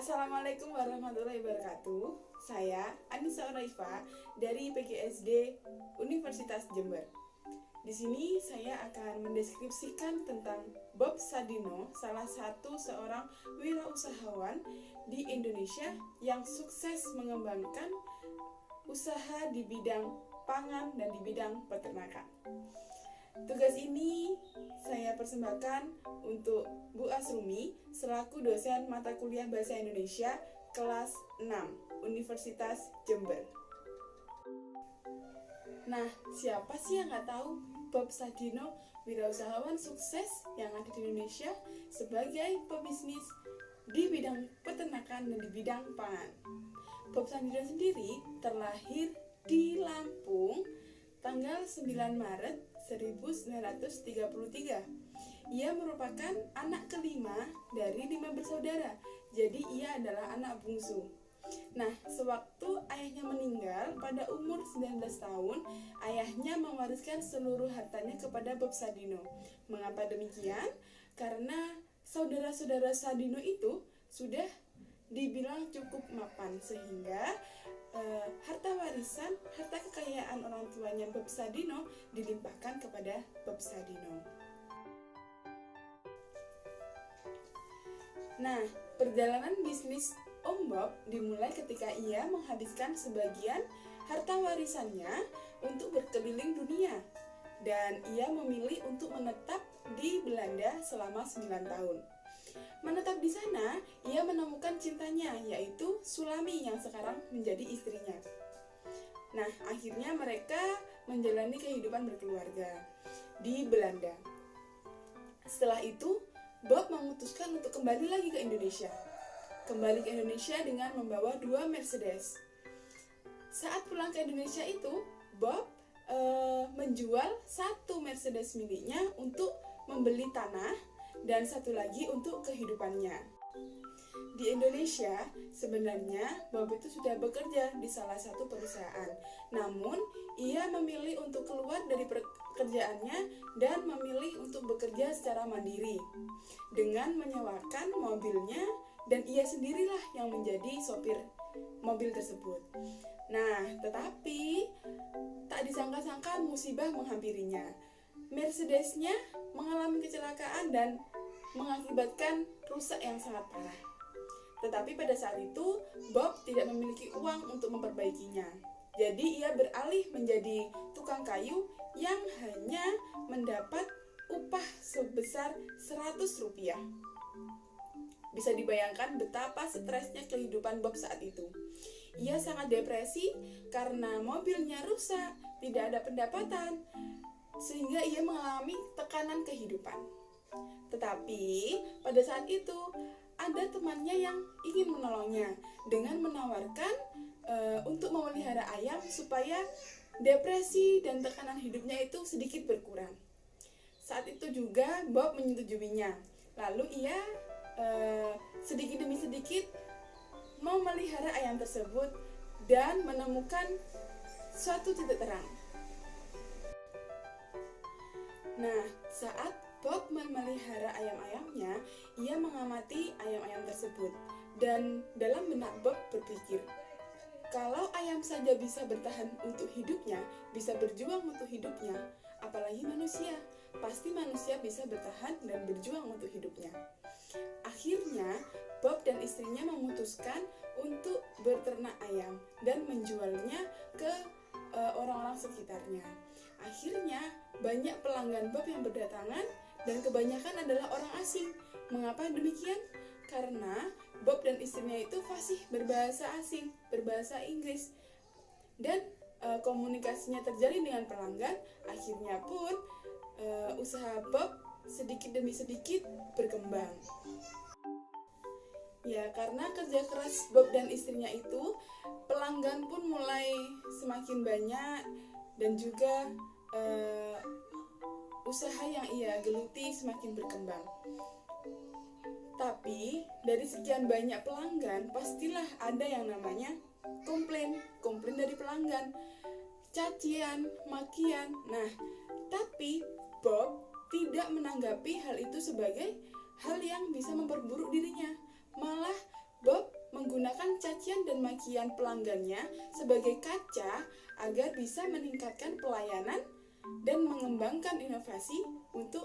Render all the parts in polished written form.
Assalamualaikum warahmatullahi wabarakatuh. Saya Anissa Onaifa dari PGSD Universitas Jember. Di sini saya akan mendeskripsikan tentang Bob Sadino, salah satu seorang wirausahawan di Indonesia yang sukses mengembangkan usaha di bidang pangan dan di bidang peternakan. Tugas ini saya persembahkan untuk Bu Asrumi selaku dosen mata kuliah Bahasa Indonesia kelas 6 Universitas Jember. Nah, siapa sih yang nggak tahu Bob Sadino, wirausahawan sukses yang ada di Indonesia sebagai pebisnis di bidang peternakan dan di bidang pangan. Bob Sadino sendiri terlahir di Lampung tanggal 9 Maret 1933. Ia merupakan anak kelima dari 5 bersaudara, jadi ia adalah anak bungsu. Nah, sewaktu ayahnya meninggal pada umur 19 tahun, ayahnya mewariskan seluruh hartanya kepada Bob Sadino. Mengapa demikian? Karena saudara-saudara Sadino itu sudah dibilang cukup mapan, sehingga harta warisan, harta kekayaan orang tuanya Bob Sadino dilimpahkan kepada Bob Sadino. Nah, perjalanan bisnis Om Bob dimulai ketika ia menghabiskan sebagian harta warisannya untuk berkeliling dunia, dan ia memilih untuk menetap di Belanda selama 9 tahun. Menetap di sana, ia menemukan cintanya, yaitu Sulami yang sekarang menjadi istrinya. Nah, akhirnya mereka menjalani kehidupan berkeluarga di Belanda. Setelah itu, Bob memutuskan untuk kembali lagi ke Indonesia. Kembali ke Indonesia dengan membawa 2 Mercedes. Saat pulang ke Indonesia itu, Bob menjual 1 Mercedes miliknya untuk membeli tanah dan 1 lagi untuk kehidupannya. Di Indonesia, sebenarnya Bob itu sudah bekerja di salah satu perusahaan. Namun, ia memilih untuk keluar dari pekerjaannya dan memilih untuk bekerja secara mandiri dengan menyewakan mobilnya, dan ia sendirilah yang menjadi sopir mobil tersebut. Nah, tetapi tak disangka-sangka musibah menghampirinya. Mercedesnya mengalami kecelakaan dan mengakibatkan rusak yang sangat parah. Tetapi pada saat itu, Bob tidak memiliki uang untuk memperbaikinya. Jadi ia beralih menjadi tukang kayu yang hanya mendapat upah sebesar 100 rupiah. Bisa dibayangkan betapa stresnya kehidupan Bob saat itu. Ia sangat depresi karena mobilnya rusak, tidak ada pendapatan, sehingga ia mengalami tekanan kehidupan. Tetapi pada saat itu ada temannya yang ingin menolongnya dengan menawarkan untuk memelihara ayam supaya depresi dan tekanan hidupnya itu sedikit berkurang. Saat itu juga Bob menyetujuinya. Lalu ia sedikit demi sedikit memelihara ayam tersebut dan menemukan suatu titik terang. Nah, saat Bob memelihara ayam-ayamnya, ia mengamati ayam-ayam tersebut, dan dalam benak Bob berpikir, kalau ayam saja bisa bertahan untuk hidupnya, bisa berjuang untuk hidupnya, apalagi manusia, pasti manusia bisa bertahan dan berjuang untuk hidupnya. Akhirnya, Bob dan istrinya memutuskan untuk berternak ayam dan menjualnya ke orang-orang sekitarnya. Akhirnya, banyak pelanggan Bob yang berdatangan dan kebanyakan adalah orang asing. Mengapa demikian? Karena Bob dan istrinya itu fasih berbahasa asing, berbahasa Inggris. Dan komunikasinya terjalin dengan pelanggan. Akhirnya pun usaha Bob sedikit demi sedikit berkembang. Ya, karena kerja keras Bob dan istrinya itu, pelanggan pun mulai semakin banyak, dan juga usaha yang ia geluti semakin berkembang. Tapi dari sekian banyak pelanggan, pastilah ada yang namanya komplain dari pelanggan, cacian, makian. Nah, tapi Bob tidak menanggapi hal itu sebagai hal yang bisa memperburuk dirinya. Malah Bob menggunakan cacian dan makian pelanggannya sebagai kaca agar bisa meningkatkan pelayanan dan mengembangkan inovasi untuk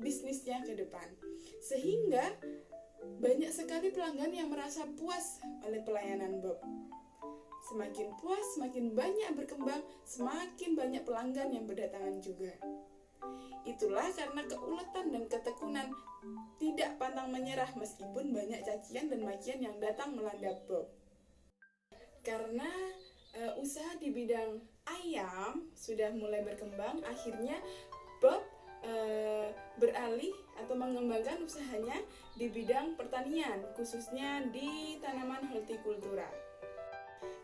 bisnisnya ke depan. Sehingga banyak sekali pelanggan yang merasa puas oleh pelayanan Bob. Semakin puas, semakin banyak berkembang, semakin banyak pelanggan yang berdatangan juga. Itulah karena keuletan dan ketekunan, tidak pantang menyerah meskipun banyak cacian dan makian yang datang melanda Bob. Karena usaha di bidang ayam sudah mulai berkembang, akhirnya Bob beralih atau mengembangkan usahanya di bidang pertanian, khususnya di tanaman hortikultura.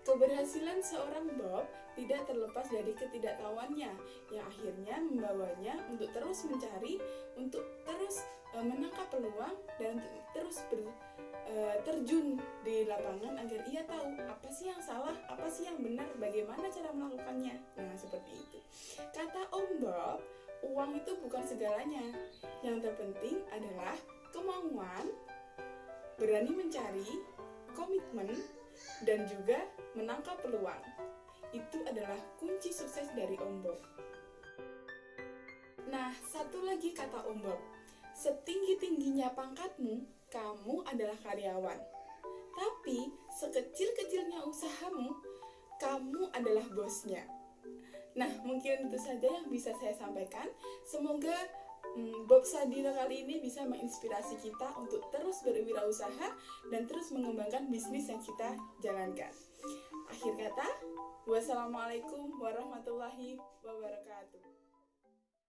Keberhasilan seorang Bob tidak terlepas dari ketidaktahuannya yang akhirnya membawanya untuk terus mencari, untuk terus menangkap peluang dan terus terjun di lapangan agar ia tahu apa sih yang salah, apa sih yang benar, bagaimana cara melakukannya. Nah, seperti itu. Kata Om Bob, uang itu bukan segalanya. Yang terpenting adalah kemauan, berani mencari, komitmen, dan juga menangkap peluang. Itu adalah kunci sukses dari Om Bob. Nah, satu lagi kata Om Bob, setinggi-tingginya pangkatmu, kamu adalah karyawan. Tapi sekecil-kecilnya usahamu, kamu adalah bosnya. Nah, mungkin itu saja yang bisa saya sampaikan. Semoga Bob Sadino kali ini bisa menginspirasi kita untuk terus berwirausaha dan terus mengembangkan bisnis yang kita jalankan. Akhir kata, wassalamualaikum warahmatullahi wabarakatuh.